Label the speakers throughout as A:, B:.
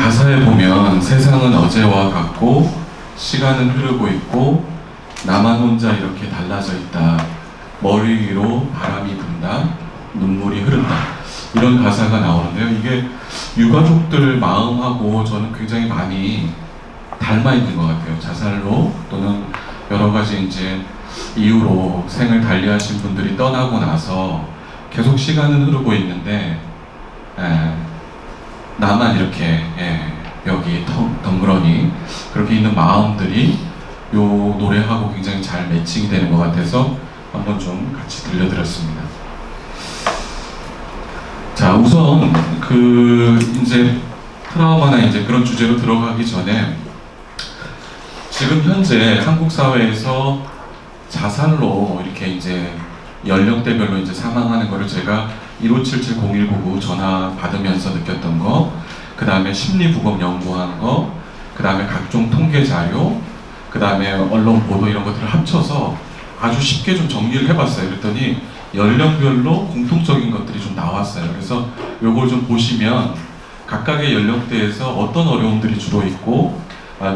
A: 가사에 보면 세상은 어제와 같고 시간은 흐르고 있고 나만 혼자 이렇게 달라져 있다. 머리 위로 바람이 분다. 눈물이 흐른다. 이런 가사가 나오는데요. 이게 유가족들 마음하고 저는 굉장히 많이 닮아 있는 것 같아요. 자살로 또는 여러 가지 이제 이유로 생을 달리하신 분들이 떠나고 나서 계속 시간은 흐르고 있는데 나만 이렇게 여기 덩그러니 그렇게 있는 마음들이 요 노래하고 굉장히 잘 매칭이 되는 것 같아서 한번 좀 같이 들려드렸습니다. 자, 우선 이제 트라우마나 이제 그런 주제로 들어가기 전에 지금 현재 한국 사회에서 자살로 이렇게 이제 연령대별로 이제 사망하는 거를 제가 1577-0199 전화 받으면서 느꼈던 거, 그 다음에 심리부검 연구한 거, 그 다음에 각종 통계 자료, 그 다음에 언론 보도 이런 것들을 합쳐서 아주 쉽게 좀 정리를 해봤어요. 그랬더니 연령별로 공통적인 것들이 좀 나왔어요. 그래서 요걸 좀 보시면 각각의 연령대에서 어떤 어려움들이 주로 있고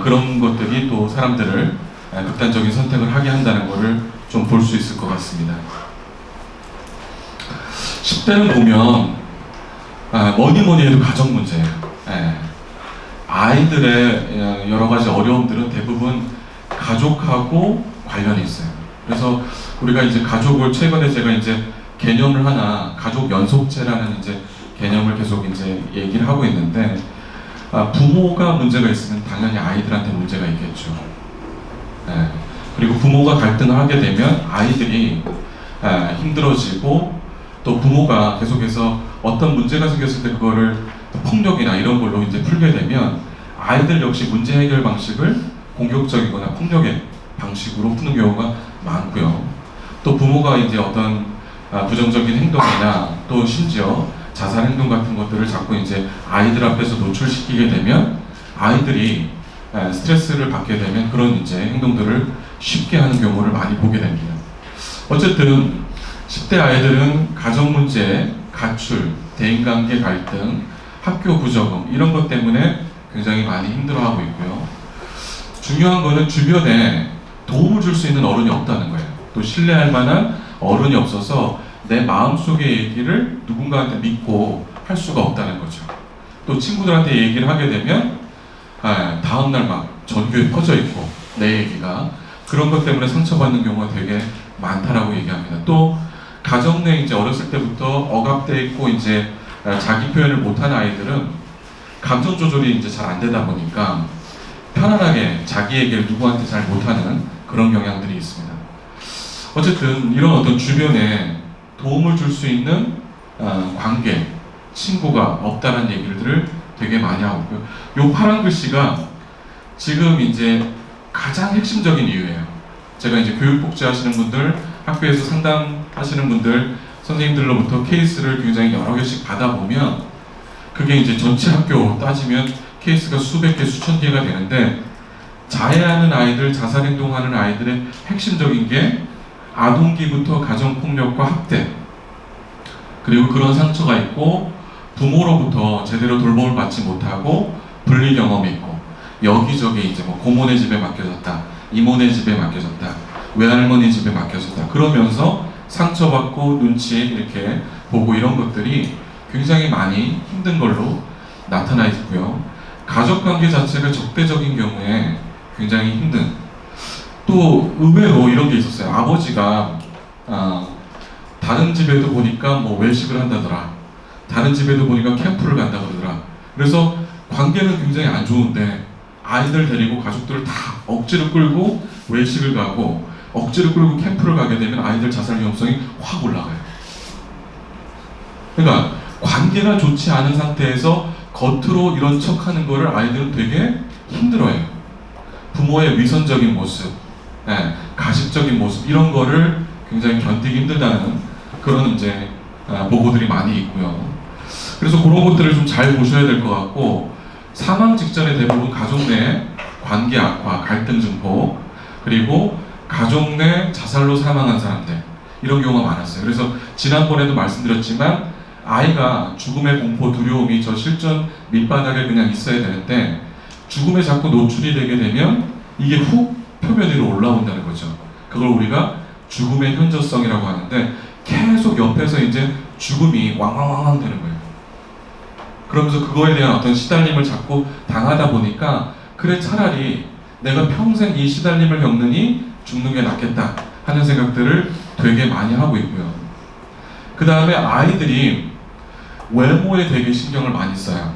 A: 그런 것들이 또 사람들을 극단적인 선택을 하게 한다는 것을 좀 볼 수 있을 것 같습니다. 10대는 보면 뭐니 해도 가정 문제예요. 아이들의 여러 가지 어려움들은 대부분 가족하고 관련이 있어요. 그래서 우리가 이제 가족을 최근에 제가 이제 개념을 하나 가족 연속체라는 이제 개념을 계속 이제 얘기를 하고 있는데 부모가 문제가 있으면 당연히 아이들한테 문제가 있겠죠. 그리고 부모가 갈등을 하게 되면 아이들이 힘들어지고 또 부모가 계속해서 어떤 문제가 생겼을 때 그거를 폭력이나 이런 걸로 이제 풀게 되면 아이들 역시 문제 해결 방식을 공격적이거나 폭력의 방식으로 푸는 경우가 많고요. 또 부모가 이제 어떤 부정적인 행동이나 또 심지어 자살 행동 같은 것들을 자꾸 이제 아이들 앞에서 노출시키게 되면 아이들이 스트레스를 받게 되면 그런 이제 행동들을 쉽게 하는 경우를 많이 보게 됩니다. 어쨌든 10대 아이들은 가정 문제, 가출, 대인관계 갈등, 학교 부적응 이런 것 때문에 굉장히 많이 힘들어하고 있고요. 중요한 거는 주변에 도움을 줄 수 있는 어른이 없다는 거예요. 또 신뢰할 만한 어른이 없어서 내 마음속의 얘기를 누군가한테 믿고 할 수가 없다는 거죠. 또 친구들한테 얘기를 하게 되면 다음날 막 전교에 퍼져 있고 내 얘기가 그런 것 때문에 상처받는 경우가 되게 많다라고 얘기합니다. 또 가정 내 이제 어렸을 때부터 억압돼 있고 이제 자기 표현을 못하는 아이들은 감정 조절이 이제 잘 안 되다 보니까 편안하게 자기 얘기를 누구한테 잘 못하는 그런 경향들이 있습니다. 어쨌든 이런 어떤 주변에 도움을 줄 수 있는 관계, 친구가 없다는 얘기들을 되게 많이 하고 있고요. 요 파란 글씨가 지금 이제 가장 핵심적인 이유예요. 제가 이제 교육복지 하시는 분들, 학교에서 상담하시는 분들, 선생님들로부터 케이스를 굉장히 여러 개씩 받아보면 그게 이제 전체 학교 따지면 케이스가 수백 개, 수천 개가 되는데 자해하는 아이들, 자살행동하는 아이들의 핵심적인 게 아동기부터 가정폭력과 학대 그리고 그런 상처가 있고 부모로부터 제대로 돌봄을 받지 못하고 분리 경험이 있고 여기저기 이제 뭐 고모네 집에 맡겨졌다, 이모네 집에 맡겨졌다, 외할머니 집에 맡겨졌다 그러면서 상처받고 눈치 이렇게 보고 이런 것들이 굉장히 많이 힘든 걸로 나타나 있고요. 가족관계 자체가 적대적인 경우에 굉장히 힘든 또 의외로 이런 게 있었어요. 아버지가 다른 집에도 보니까 뭐 외식을 한다더라. 다른 집에도 보니까 캠프를 간다 그러더라. 그래서 관계는 굉장히 안 좋은데 아이들 데리고 가족들을 다 억지로 끌고 외식을 가고 억지로 끌고 캠프를 가게 되면 아이들 자살 위험성이 확 올라가요. 그러니까 관계가 좋지 않은 상태에서 겉으로 이런 척하는 거를 아이들은 되게 힘들어해요. 부모의 위선적인 모습, 가식적인 모습 이런 거를 굉장히 견디기 힘들다는 그런 이제 보고들이 많이 있고요. 그래서 그런 것들을 좀 잘 보셔야 될 것 같고 사망 직전에 대부분 가족 내 관계 악화, 갈등 증폭 그리고 가족 내 자살로 사망한 사람들 이런 경우가 많았어요. 그래서 지난번에도 말씀드렸지만 아이가 죽음의 공포, 두려움이 저 실전 밑바닥에 그냥 있어야 되는데 죽음에 자꾸 노출이 되게 되면 이게 훅 표면 위로 올라온다는 거죠. 그걸 우리가 죽음의 현저성이라고 하는데 계속 옆에서 이제 죽음이 왕왕왕왕 되는 거예요. 그러면서 그거에 대한 어떤 시달림을 자꾸 당하다 보니까 그래 차라리 내가 평생 이 시달림을 겪느니 죽는 게 낫겠다 하는 생각들을 되게 많이 하고 있고요. 그 다음에 아이들이 외모에 되게 신경을 많이 써요.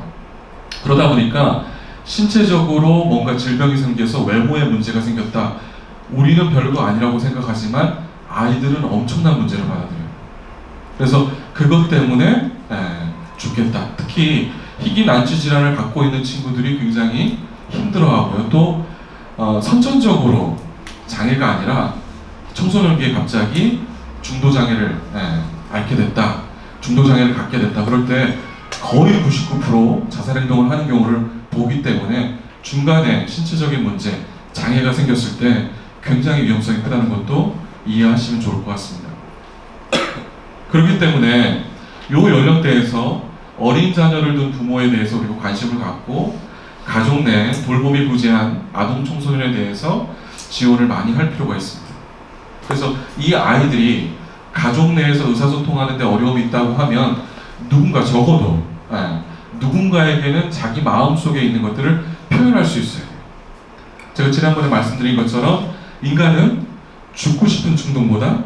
A: 그러다 보니까 신체적으로 뭔가 질병이 생겨서 외모에 문제가 생겼다. 우리는 별거 아니라고 생각하지만 아이들은 엄청난 문제를 받아들여요. 그래서 그것 때문에 죽겠다. 특히 희귀 난치 질환을 갖고 있는 친구들이 굉장히 힘들어하고요. 또 선천적으로 장애가 아니라 청소년기에 갑자기 중도장애를 앓게 됐다. 중도장애를 갖게 됐다. 그럴 때 거의 99% 자살행동을 하는 경우를 보기 때문에 중간에 신체적인 문제, 장애가 생겼을 때 굉장히 위험성이 크다는 것도 이해하시면 좋을 것 같습니다. 그렇기 때문에 이 연령대에서 어린 자녀를 둔 부모에 대해서 그리고 관심을 갖고 가족 내 돌봄이 부재한 아동 청소년에 대해서 지원을 많이 할 필요가 있습니다. 그래서 이 아이들이 가족 내에서 의사소통하는 데 어려움이 있다고 하면 누군가 적어도 누군가에게는 자기 마음속에 있는 것들을 표현할 수 있어요. 제가 지난번에 말씀드린 것처럼 인간은 죽고 싶은 충동보다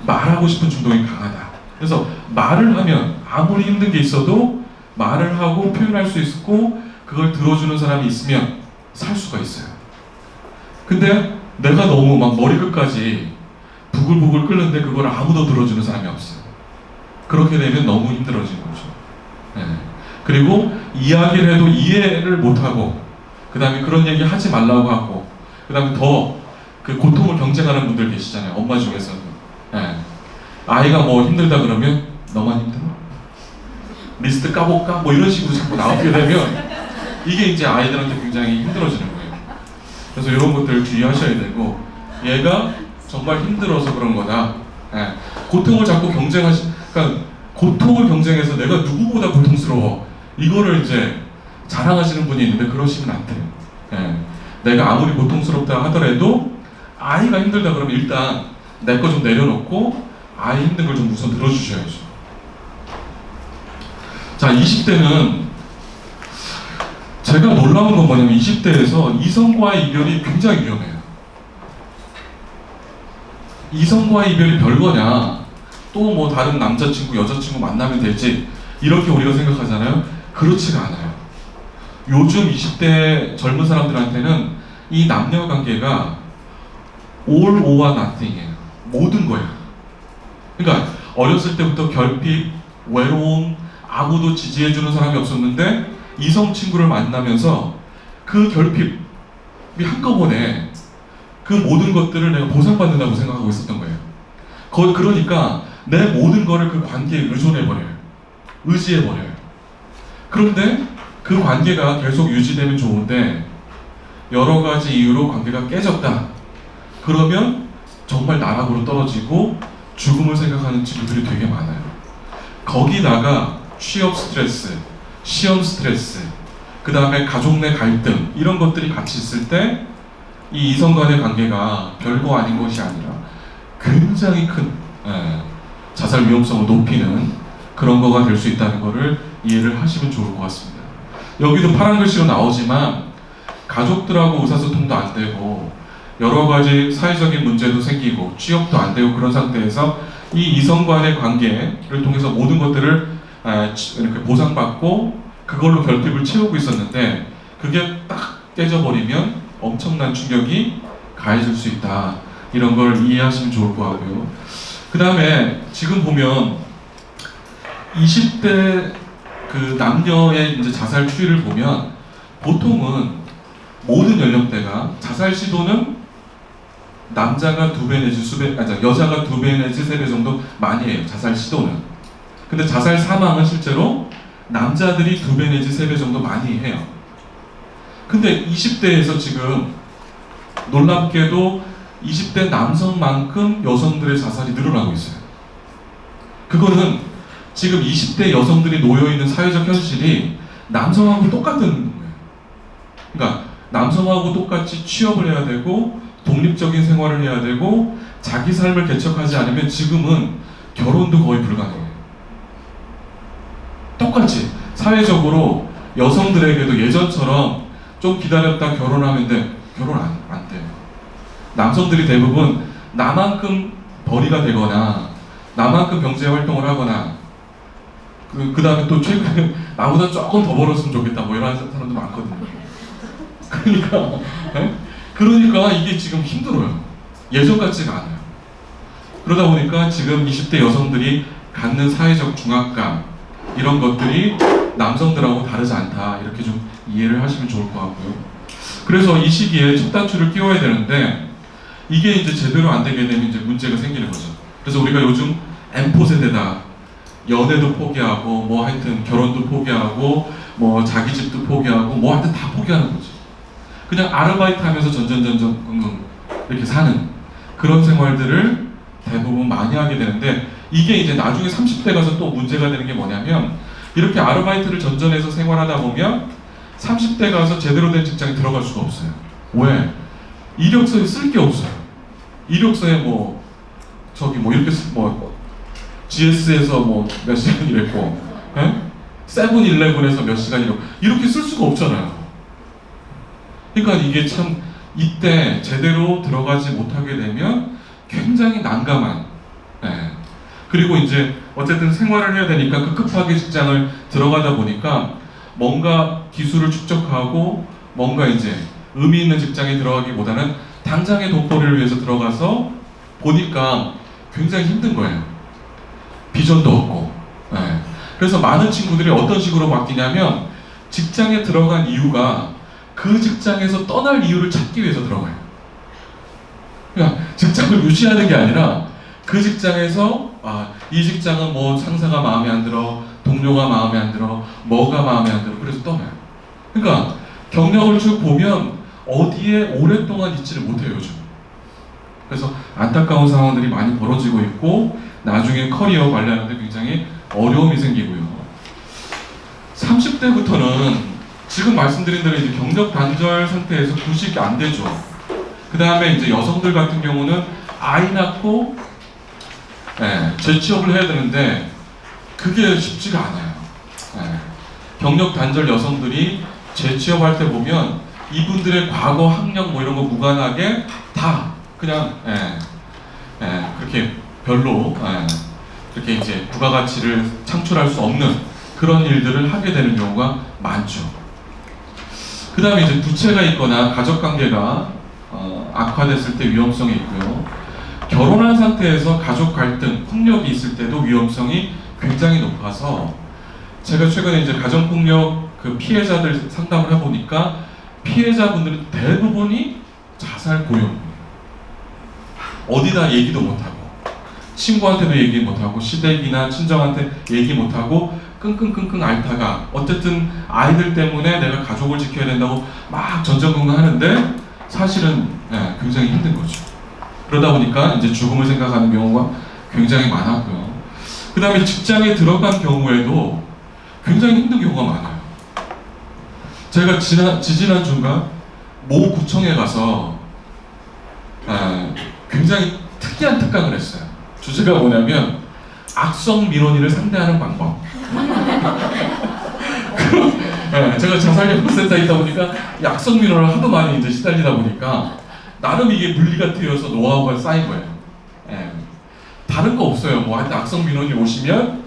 A: 말하고 싶은 충동이 강하다. 그래서 말을 하면 아무리 힘든 게 있어도 말을 하고 표현할 수 있고 그걸 들어주는 사람이 있으면 살 수가 있어요. 근데 내가 너무 막 머리 끝까지 부글부글 끓는데 그걸 아무도 들어주는 사람이 없어요. 그렇게 되면 너무 힘들어지는 거죠. 그리고 이야기를 해도 이해를 못하고 그 다음에 그런 얘기 하지 말라고 하고 그 다음에 더 그 고통을 경쟁하는 분들 계시잖아요. 엄마 중에서는 아이가 뭐 힘들다 그러면 너만 힘들어? 리스트 까볼까? 뭐 이런 식으로 자꾸 나오게 되면 이게 이제 아이들한테 굉장히 힘들어지는 거예요. 그래서 이런 것들 주의하셔야 되고 얘가 정말 힘들어서 그런 거다. 고통을 자꾸 그러니까 고통을 경쟁해서 내가 누구보다 고통스러워. 이거를 이제 자랑하시는 분이 있는데 그러시면 안 돼요. 내가 아무리 고통스럽다 하더라도 아이가 힘들다 그러면 일단 내 거 좀 내려놓고 아이 힘든 걸 좀 우선 들어주셔야죠. 자, 20대는 제가 놀라운 건 뭐냐면 20대에서 이성과의 이별이 굉장히 위험해요. 이성과의 이별이 별거냐, 또 뭐 다른 남자친구, 여자친구 만나면 되지 이렇게 우리가 생각하잖아요. 그렇지가 않아요. 요즘 20대 젊은 사람들한테는 이 남녀관계가 all or nothing이에요. 모든 거예요. 그러니까 어렸을 때부터 결핍, 외로움, 아무도 지지해주는 사람이 없었는데 이성 친구를 만나면서 그 결핍이 한꺼번에 그 모든 것들을 내가 보상받는다고 생각하고 있었던 거예요. 그러니까 내 모든 거를 그 관계에 의존해버려요. 의지해버려요. 그런데 그 관계가 계속 유지되면 좋은데 여러 가지 이유로 관계가 깨졌다. 그러면 정말 나락으로 떨어지고 죽음을 생각하는 친구들이 되게 많아요. 거기다가 취업 스트레스, 시험 스트레스, 그 다음에 가족 내 갈등 이런 것들이 같이 있을 때 이 이성 간의 관계가 별거 아닌 것이 아니라 굉장히 큰 자살 위험성을 높이는 그런 거가 될 수 있다는 것을 이해를 하시면 좋을 것 같습니다. 여기도 파란 글씨로 나오지만 가족들하고 의사소통도 안 되고 여러 가지 사회적인 문제도 생기고 취업도 안 되고 그런 상태에서 이 이성 간의 관계를 통해서 모든 것들을 이렇게 보상받고 그걸로 결핍을 채우고 있었는데 그게 딱 깨져버리면 엄청난 충격이 가해질 수 있다. 이런 걸 이해하시면 좋을 것 같고요. 그 다음에 지금 보면 20대 그 남녀의 이제 자살 추이를 보면 보통은 모든 연령대가 자살 시도는 남자가 2배 내지 여자가 2배 내지 3배 정도 많이 해요. 자살 시도는. 근데 자살 사망은 실제로 남자들이 2배 내지 3배 정도 많이 해요. 근데 20대에서 지금 놀랍게도 20대 남성만큼 여성들의 자살이 늘어나고 있어요. 그거는 지금 20대 여성들이 놓여있는 사회적 현실이 남성하고 똑같은 거예요. 그러니까 남성하고 똑같이 취업을 해야 되고 독립적인 생활을 해야 되고 자기 삶을 개척하지 않으면 지금은 결혼도 거의 불가능해요. 똑같이 사회적으로 여성들에게도 예전처럼 좀 기다렸다 결혼하면 돼. 결혼 안 돼요. 남성들이 대부분 나만큼 벌이가 되거나 나만큼 경제 활동을 하거나 그 다음에 또 최근에 나보다 조금 더 벌었으면 좋겠다 뭐 이런 사람도 많거든요. 그러니까 이게 지금 힘들어요. 예전 같지가 않아요. 그러다 보니까 지금 20대 여성들이 갖는 사회적 중압감 이런 것들이 남성들하고 다르지 않다 이렇게 좀 이해를 하시면 좋을 것 같고요. 그래서 이 시기에 첫 단추를 끼워야 되는데 이게 이제 제대로 안 되게 되면 이제 문제가 생기는 거죠. 그래서 우리가 요즘 M4 세대다 연애도 포기하고 뭐 하여튼 결혼도 포기하고 뭐 자기 집도 포기하고 뭐 하여튼 다 포기하는 거죠. 그냥 아르바이트 하면서 전전전전 이렇게 사는 그런 생활들을 대부분 많이 하게 되는데 이게 이제 나중에 30대 가서 또 문제가 되는 게 뭐냐면 이렇게 아르바이트를 전전해서 생활하다 보면 30대 가서 제대로 된 직장에 들어갈 수가 없어요. 왜? 이력서에 쓸 게 없어요. 이력서에 뭐 저기 뭐 이렇게 뭐 GS에서 뭐 몇 시간 일했고 세븐일레븐에서 몇 시간 일했고 이렇게 쓸 수가 없잖아요. 그러니까 이게 참 이때 제대로 들어가지 못하게 되면 굉장히 난감한 그리고 이제 어쨌든 생활을 해야 되니까 급하게 직장을 들어가다 보니까 뭔가 기술을 축적하고 뭔가 이제 의미 있는 직장에 들어가기보다는 당장의 돈벌이를 위해서 들어가서 보니까 굉장히 힘든 거예요. 비전도 없고. 그래서 많은 친구들이 어떤 식으로 바뀌냐면 직장에 들어간 이유가 그 직장에서 떠날 이유를 찾기 위해서 들어가요. 그러니까 직장을 유지하는 게 아니라 그 직장에서 이 직장은 뭐 상사가 마음에 안 들어, 동료가 마음에 안 들어, 뭐가 마음에 안 들어 그래서 떠나요. 그러니까 경력을 쭉 보면 어디에 오랫동안 있지를 못해요 요즘. 그래서 안타까운 상황들이 많이 벌어지고 있고 나중에 커리어 관리하는데 굉장히 어려움이 생기고요. 30대부터는 지금 말씀드린 대로 이제 경력 단절 상태에서 구식이 안 되죠. 그 다음에 이제 여성들 같은 경우는 아이 낳고 재취업을 해야 되는데 그게 쉽지가 않아요. 경력 단절 여성들이 재취업할 때 보면 이분들의 과거 학력 뭐 이런 거 무관하게 다 그냥 그렇게 별로 그렇게 이제 부가가치를 창출할 수 없는 그런 일들을 하게 되는 경우가 많죠. 그 다음에 이제 부채가 있거나 가족관계가 악화됐을 때 위험성이 있고요. 결혼한 상태에서 가족 갈등, 폭력이 있을 때도 위험성이 굉장히 높아서 제가 최근에 이제 가정폭력 그 피해자들 상담을 해보니까 피해자분들은 대부분이 자살 고용이에요. 어디다 얘기도 못하고 친구한테도 얘기 못하고 시댁이나 친정한테 얘기 못하고 끙끙끙끙 앓다가 어쨌든 아이들 때문에 내가 가족을 지켜야 된다고 막 전전긍긍하는데 사실은 굉장히 힘든 거죠. 그러다 보니까 이제 죽음을 생각하는 경우가 굉장히 많았고요. 그 다음에 직장에 들어간 경우에도 굉장히 힘든 경우가 많아요. 제가 지지난주인가 모 구청에 가서 굉장히 특이한 특강을 했어요. 주제가 뭐냐면 악성 민원인을 상대하는 방법. 제가 자살예방센터에 있다 보니까 악성 민원을 하도 많이 이제 시달리다 보니까 나름 이게 물리가 트여서 노하우가 쌓인 거예요. 다른 거 없어요. 뭐 하여튼 악성 민원이 오시면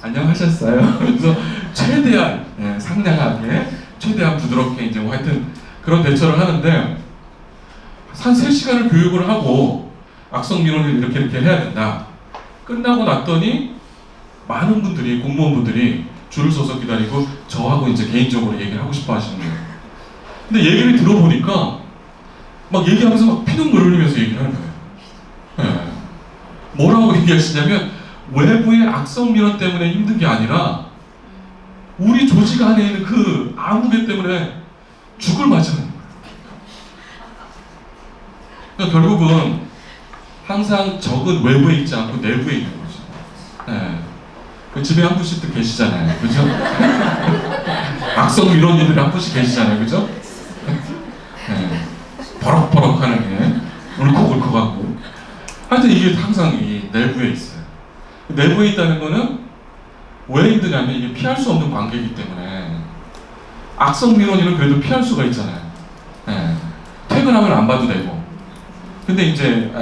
A: 안녕하셨어요. 그래서 최대한 상냥하게 최대한 부드럽게 이제 뭐 하여튼 그런 대처를 하는데 한 3시간을 교육을 하고 악성 민원을 이렇게 해야 된다. 끝나고 났더니 많은 분들이 공무원분들이 줄을 서서 기다리고 저하고 이제 개인적으로 얘기를 하고 싶어 하시는 거예요. 근데 얘기를 들어보니까 막 얘기하면서 막 피눈물 흘리면서 얘기를 하는 거예요. 뭐라고 얘기하시냐면 외부의 악성 민원 때문에 힘든 게 아니라 우리 조직 안에 있는 그 아무개 때문에 죽을 맞이하는 거예요. 그러니까 결국은 항상 적은 외부에 있지 않고 내부에 있는 거죠. 집에 한 분씩 계시잖아요, 그죠? 악성 민원인들이 한 분씩 계시잖아요, 그죠? 네. 버럭버럭하는 게 울컥울컥하고. 하여튼 이게 항상 이 내부에 있어요. 내부에 있다는 거는 왜 힘드냐면 이게 피할 수 없는 관계이기 때문에. 악성 민원인은 그래도 피할 수가 있잖아요. 예. 퇴근하면 안 봐도 되고. 근데 이제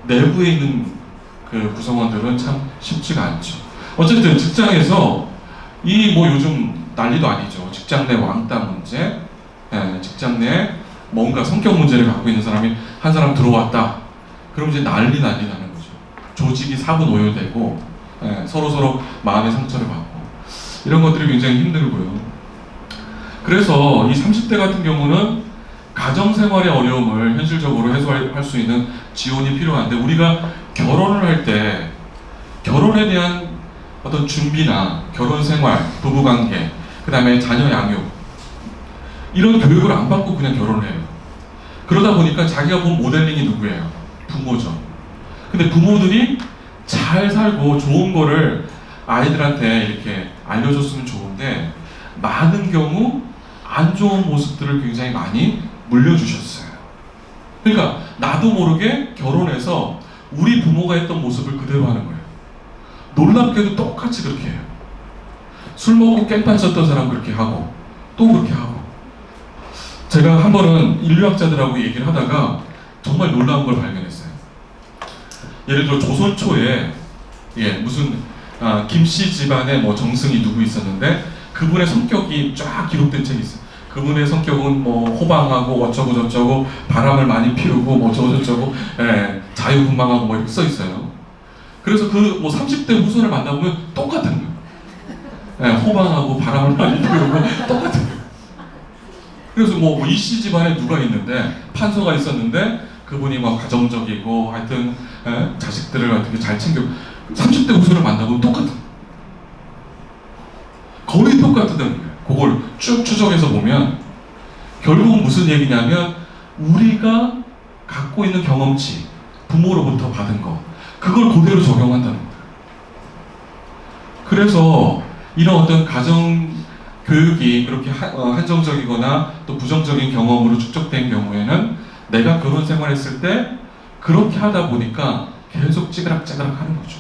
A: 내부에 있는 그 구성원들은 참 쉽지가 않죠. 어쨌든 직장에서 이 뭐 요즘 난리도 아니죠. 직장 내 왕따 문제, 직장 내 뭔가 성격 문제를 갖고 있는 사람이 한 사람 들어왔다. 그럼 이제 난리 나는 거죠. 조직이 사분오열되고 서로 마음의 상처를 받고 이런 것들이 굉장히 힘들고요. 그래서 이 30대 같은 경우는 가정생활의 어려움을 현실적으로 해소할 수 있는 지원이 필요한데, 우리가 결혼을 할 때 결혼에 대한 어떤 준비나 결혼생활, 부부관계, 그 다음에 자녀 양육 이런 교육을 안 받고 그냥 결혼을 해요. 그러다 보니까 자기가 본 모델링이 누구예요? 부모죠. 근데 부모들이 잘 살고 좋은 거를 아이들한테 이렇게 알려줬으면 좋은데, 많은 경우 안 좋은 모습들을 굉장히 많이 물려주셨어요. 그러니까 나도 모르게 결혼해서 우리 부모가 했던 모습을 그대로 하는 거예요. 놀랍게도 똑같이 그렇게 해요. 술 먹고 깽판 쳤던 사람 그렇게 하고 또 그렇게 하고. 제가 한 번은 인류학자들하고 얘기를 하다가 정말 놀라운 걸 발견했어요. 예를 들어 조선 초에 무슨 김씨 집안에 뭐 정승이 누구 있었는데 그분의 성격이 쫙 기록된 책이 있어요. 그분의 성격은 뭐 호방하고 어쩌고 저쩌고 바람을 많이 피우고 뭐 어쩌고 저쩌고 자유분방하고 뭐 이렇게 써 있어요. 그래서 그 뭐 30대 후손을 만나보면 똑같은 거예요. 호방하고 바람을 많이 피우고 똑같은 거예요. 그래서 뭐 이씨 집안에 누가 있는데 판서가 있었는데 그분이 막 가정적이고 하여튼 자식들을 어떻게 잘 챙겨. 30대 후손을 만나보면 똑같은 거예요. 거의 똑같다는 거예요. 그걸 쭉 추적해서 보면 결국은 무슨 얘기냐면 우리가 갖고 있는 경험치, 부모로부터 받은 거, 그걸 그대로 적용한다는 거예요. 그래서 이런 어떤 가정 교육이 그렇게 한정적이거나 또 부정적인 경험으로 축적된 경우에는 내가 결혼 생활했을 때 그렇게 하다 보니까 계속 찌그락찌그락 하는 거죠.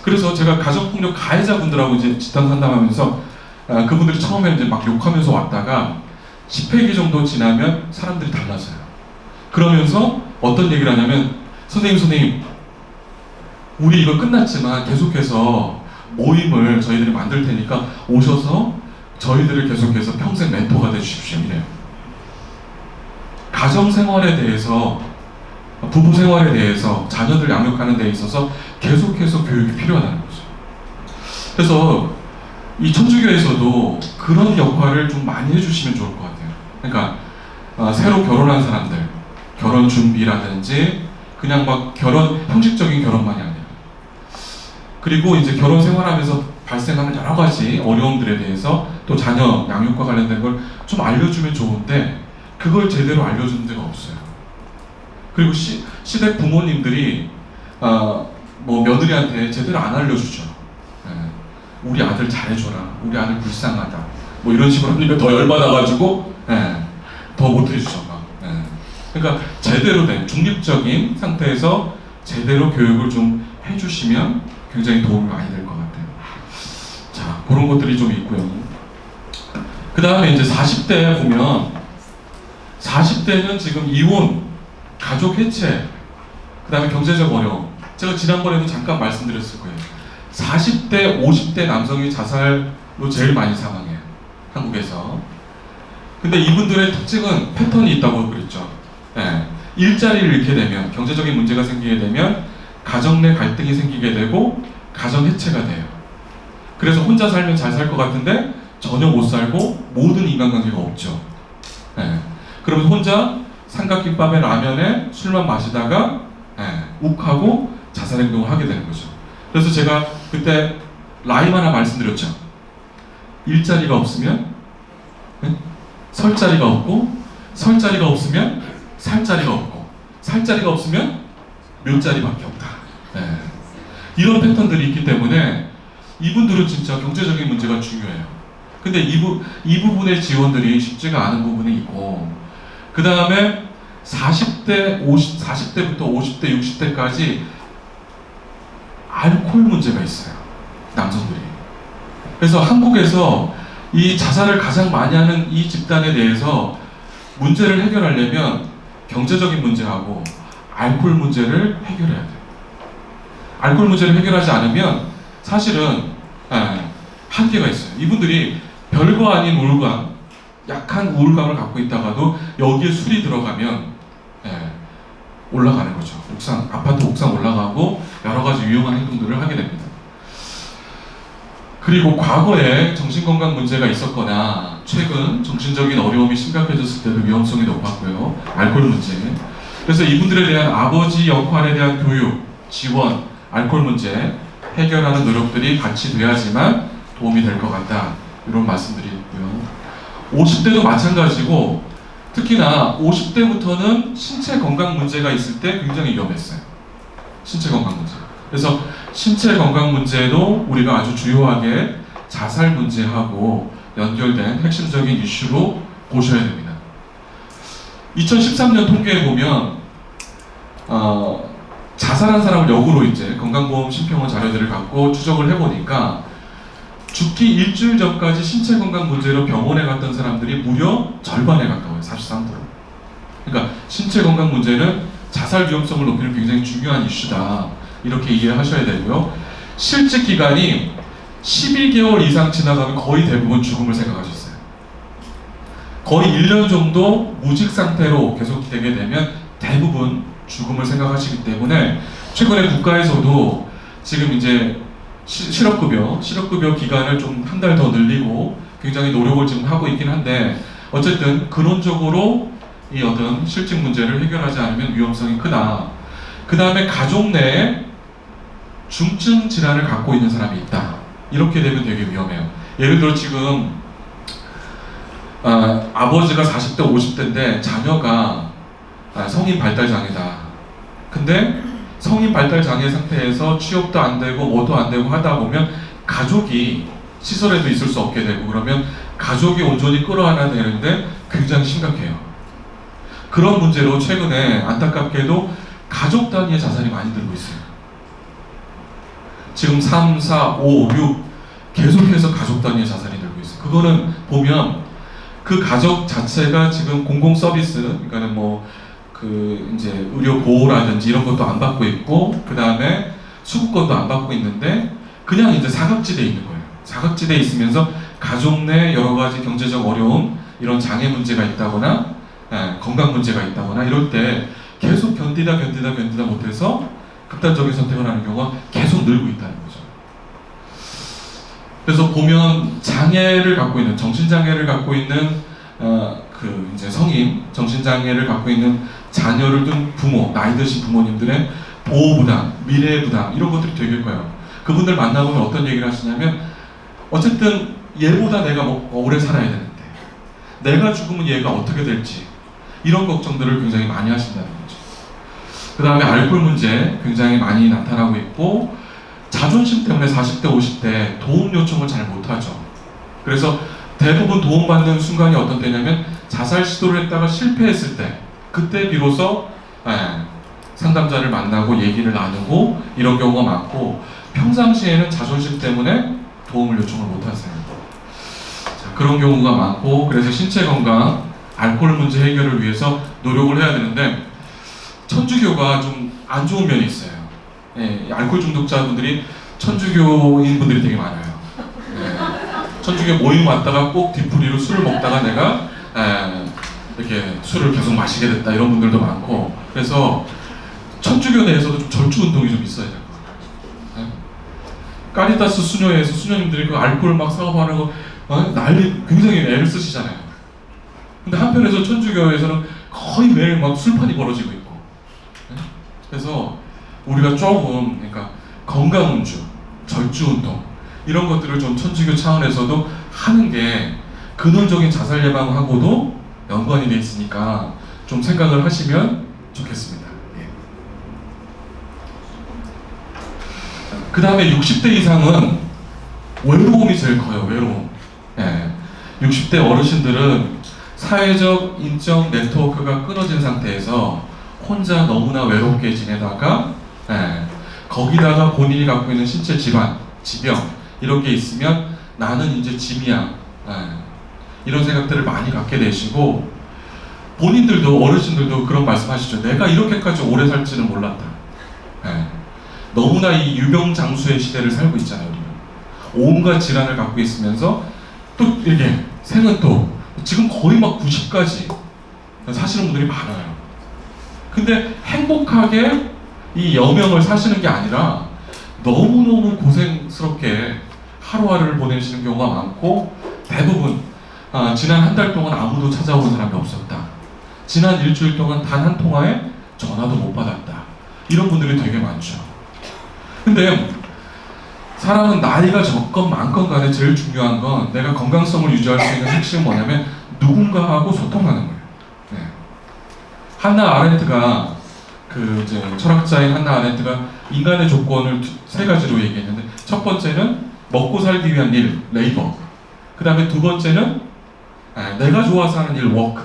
A: 그래서 제가 가정폭력 가해자분들하고 이제 집단 상담하면서 그분들이 처음에 이제 막 욕하면서 왔다가 10회기 정도 지나면 사람들이 달라져요. 그러면서 어떤 얘기를 하냐면, 선생님, 우리 이거 끝났지만 계속해서 모임을 저희들이 만들 테니까 오셔서 저희들을 계속해서 평생 멘토가 되주십시오. 이래요. 가정생활에 대해서, 부부생활에 대해서, 자녀들 양육하는 데 있어서 계속해서 교육이 필요하다는 거죠. 그래서 이 천주교에서도 그런 역할을 좀 많이 해주시면 좋을 것 같아요. 그러니까 새로 결혼한 사람들, 결혼 준비라든지 그냥 막 형식적인 결혼만이 아니라, 그리고 이제 결혼 생활하면서 발생하는 여러 가지 어려움들에 대해서 또 자녀 양육과 관련된 걸 좀 알려주면 좋은데 그걸 제대로 알려주는 데가 없어요. 그리고 시댁 부모님들이 뭐 며느리한테 제대로 안 알려주죠. 우리 아들 잘해줘라, 우리 아들 불쌍하다, 뭐 이런 식으로 하니까 더 열받아가지고 더 못해주죠. 그러니까 제대로 된 중립적인 상태에서 제대로 교육을 좀 해주시면 굉장히 도움이 많이 될 것 같아요. 자, 그런 것들이 좀 있고요. 그 다음에 이제 40대 보면 40대는 지금 이혼, 가족 해체, 그 다음에 경제적 어려움. 제가 지난번에도 잠깐 말씀드렸을 거예요. 40대, 50대 남성이 자살로 제일 많이 사망해요. 한국에서. 근데 이분들의 특징은 패턴이 있다고 그랬죠. 일자리를 잃게 되면, 경제적인 문제가 생기게 되면 가정 내 갈등이 생기게 되고 가정 해체가 돼요. 그래서 혼자 살면 잘 살 것 같은데 전혀 못 살고 모든 인간관계가 없죠. 그러면 혼자 삼각김밥에 라면에 술만 마시다가 욱하고 자살행동을 하게 되는 거죠. 그래서 제가 그때 라임 하나 말씀드렸죠. 일자리가 없으면 설 자리가 없고, 설 자리가 없으면 살 자리가 없고, 살 자리가 없으면 몇 자리밖에 없다. 이런 패턴들이 있기 때문에 이분들은 진짜 경제적인 문제가 중요해요. 근데 이 부분의 지원들이 쉽지가 않은 부분이 있고, 그 다음에 40대부터 50대, 60대까지 알코올 문제가 있어요. 남성들이. 그래서 한국에서 이 자살을 가장 많이 하는 이 집단에 대해서 문제를 해결하려면 경제적인 문제하고 알코올 문제를 해결해야 돼요. 알코올 문제를 해결하지 않으면 사실은 한계가 있어요. 이분들이 별거 아닌 우울감, 약한 우울감을 갖고 있다가도 여기에 술이 들어가면 올라가는 거죠. 아파트 옥상 올라가고 여러 가지 위험한 행동들을 하게 됩니다. 그리고 과거에 정신건강 문제가 있었거나 최근 정신적인 어려움이 심각해졌을 때도 위험성이 높았고요. 알코올 문제. 그래서 이분들에 대한 아버지 역할에 대한 교육, 지원, 알코올 문제 해결하는 노력들이 같이 돼야지만 도움이 될 것 같다. 이런 말씀들이 있고요. 50대도 마찬가지고 특히나 50대부터는 신체 건강 문제가 있을 때 굉장히 위험했어요. 신체 건강 문제. 그래서 신체 건강 문제도 우리가 아주 주요하게 자살 문제하고 연결된 핵심적인 이슈로 보셔야 됩니다. 2013년 통계에 보면 자살한 사람을 역으로 이제 건강보험 심평원 자료들을 갖고 추적을 해보니까 죽기 일주일 전까지 신체 건강 문제로 병원에 갔던 사람들이 무려 절반에 가까워요. 43%. 그러니까 신체 건강 문제는 자살 위험성을 높이는 굉장히 중요한 이슈다. 이렇게 이해하셔야 되고요. 실직 기간이 11개월 이상 지나가면 거의 대부분 죽음을 생각하셨어요. 거의 1년 정도 무직 상태로 계속되게 되면 대부분 죽음을 생각하시기 때문에 최근에 국가에서도 지금 이제 실업급여 기간을 좀 한 달 더 늘리고 굉장히 노력을 지금 하고 있긴 한데 어쨌든 근원적으로 이 어떤 실직 문제를 해결하지 않으면 위험성이 크다. 그 다음에 가족 내에 중증 질환을 갖고 있는 사람이 있다. 이렇게 되면 되게 위험해요. 예를 들어 지금 아버지가 40대, 50대인데 자녀가 성인 발달 장애다. 근데 성인 발달 장애 상태에서 취업도 안 되고 뭐도 안 되고 하다 보면 가족이 시설에도 있을 수 없게 되고 그러면 가족이 온전히 끌어안아야 되는데 굉장히 심각해요. 그런 문제로 최근에 안타깝게도 가족 단위의 자살이 많이 늘고 있어요. 지금 3, 4, 5, 6 계속해서 가족 단위의 자살이 늘고 있어요. 그거는 보면 그 가족 자체가 지금 공공 서비스, 그러니까는 뭐 그 이제 의료 보호라든지 이런 것도 안 받고 있고 그 다음에 수급권도 안 받고 있는데 그냥 이제 사각지대에 있는 거예요. 사각지대에 있으면서 가족 내 여러 가지 경제적 어려움, 이런 장애 문제가 있다거나 건강 문제가 있다거나 이럴 때 계속 견디다 못해서 극단적인 선택을 하는 경우가 계속 늘고 있다는 거죠. 그래서 보면 장애를 갖고 있는, 정신장애를 갖고 있는 그 이제 성인, 정신장애를 갖고 있는 자녀를 둔 부모, 나이 드신 부모님들의 보호부담, 미래부담 이런 것들이 되게 커요. 그분들 만나보면 어떤 얘기를 하시냐면 어쨌든 얘보다 내가 뭐 오래 살아야 되는데 내가 죽으면 얘가 어떻게 될지 이런 걱정들을 굉장히 많이 하신다는 거죠. 그 다음에 알코올 문제 굉장히 많이 나타나고 있고 자존심 때문에 40대, 50대 도움 요청을 잘 못하죠. 그래서 대부분 도움받는 순간이 어떤 때냐면 자살 시도를 했다가 실패했을 때 그때 비로소 상담자를 만나고 얘기를 나누고 이런 경우가 많고 평상시에는 자존심 때문에 도움을 요청을 못하세요. 자, 그런 경우가 많고 그래서 신체 건강, 알코올 문제 해결을 위해서 노력을 해야 되는데 천주교가 좀 안 좋은 면이 있어요. 알코올 중독자분들이 천주교인 분들이 되게 많아요. 천주교 모임 왔다가 꼭 뒤풀이로 술을 먹다가 내가 이렇게 술을 계속 마시게 됐다 이런 분들도 많고 그래서 천주교 내에서도 좀 절주 운동이 좀 있어야 될 것 같아요. 까리타스 수녀회에서 수녀님들이 그 알코올 막 사업하는 거 난리 굉장히 애를 쓰시잖아요. 근데 한편에서 천주교에서는 거의 매일 막 술판이 벌어지고 있고 그래서 우리가 조금 그러니까 건강운주, 절주운동 이런 것들을 좀 천주교 차원에서도 하는 게 근원적인 자살 예방하고도 연관이 돼 있으니까 좀 생각을 하시면 좋겠습니다. 그 다음에 60대 이상은 외로움이 제일 커요. 외로움. 예. 60대 어르신들은 사회적 인적 네트워크가 끊어진 상태에서 혼자 너무나 외롭게 지내다가 예, 거기다가 본인이 갖고 있는 신체 질환, 지병 이런 게 있으면 나는 이제 짐이야. 예, 이런 생각들을 많이 갖게 되시고 본인들도 어르신들도 그런 말씀하시죠. 내가 이렇게까지 오래 살지는 몰랐다. 예, 너무나 이 유병장수의 시대를 살고 있잖아요. 우리는. 온갖 질환을 갖고 있으면서 또 이게 생은 또 지금 거의 막 90까지 사시는 분들이 많아요. 근데 행복하게 이 여명을 사시는 게 아니라 너무너무 고생스럽게 하루하루를 보내시는 경우가 많고 대부분 지난 한 달 동안 아무도 찾아오는 사람이 없었다. 지난 일주일 동안 단 한 통화에 전화도 못 받았다. 이런 분들이 되게 많죠. 근데 사람은 나이가 적건 많건 간에 제일 중요한 건 내가 건강성을 유지할 수 있는 핵심은 뭐냐면 누군가하고 소통하는 거예요. 네. 한나 아렌트가 그 이제 철학자인 한나 아렌트가 인간의 조건을 세 가지로 얘기했는데 첫 번째는 먹고 살기 위한 일, 레이버. 그 다음에 두 번째는 내가 좋아서 하는 일, 워크.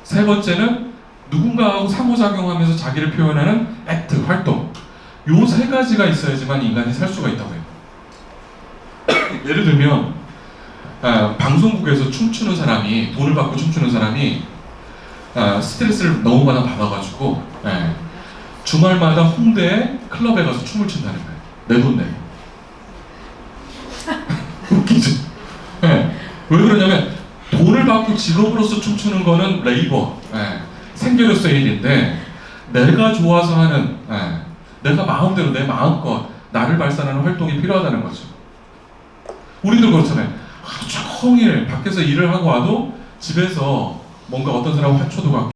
A: 세 번째는 누군가하고 상호작용하면서 자기를 표현하는 액트, 활동. 요 세 가지가 있어야지만 인간이 살 수가 있다고 해요. 예를 들면 방송국에서 춤추는 사람이 돈을 받고 춤추는 사람이 스트레스를 너무 많이 받아가지고 주말마다 홍대 클럽에 가서 춤을 춘다는 거예요. 내 돈 내고. 웃기죠? 왜 그러냐면 돈을 받고 직업으로서 춤추는 거는 레이버, 생계로서의 일인데 내가 좋아서 하는 내가 마음대로 내 마음껏 나를 발산하는 활동이 필요하다는 거죠. 우리도 그렇잖아요. 하루 종일 밖에서 일을 하고 와도 집에서 뭔가 어떤 사람하고 화초도 갖고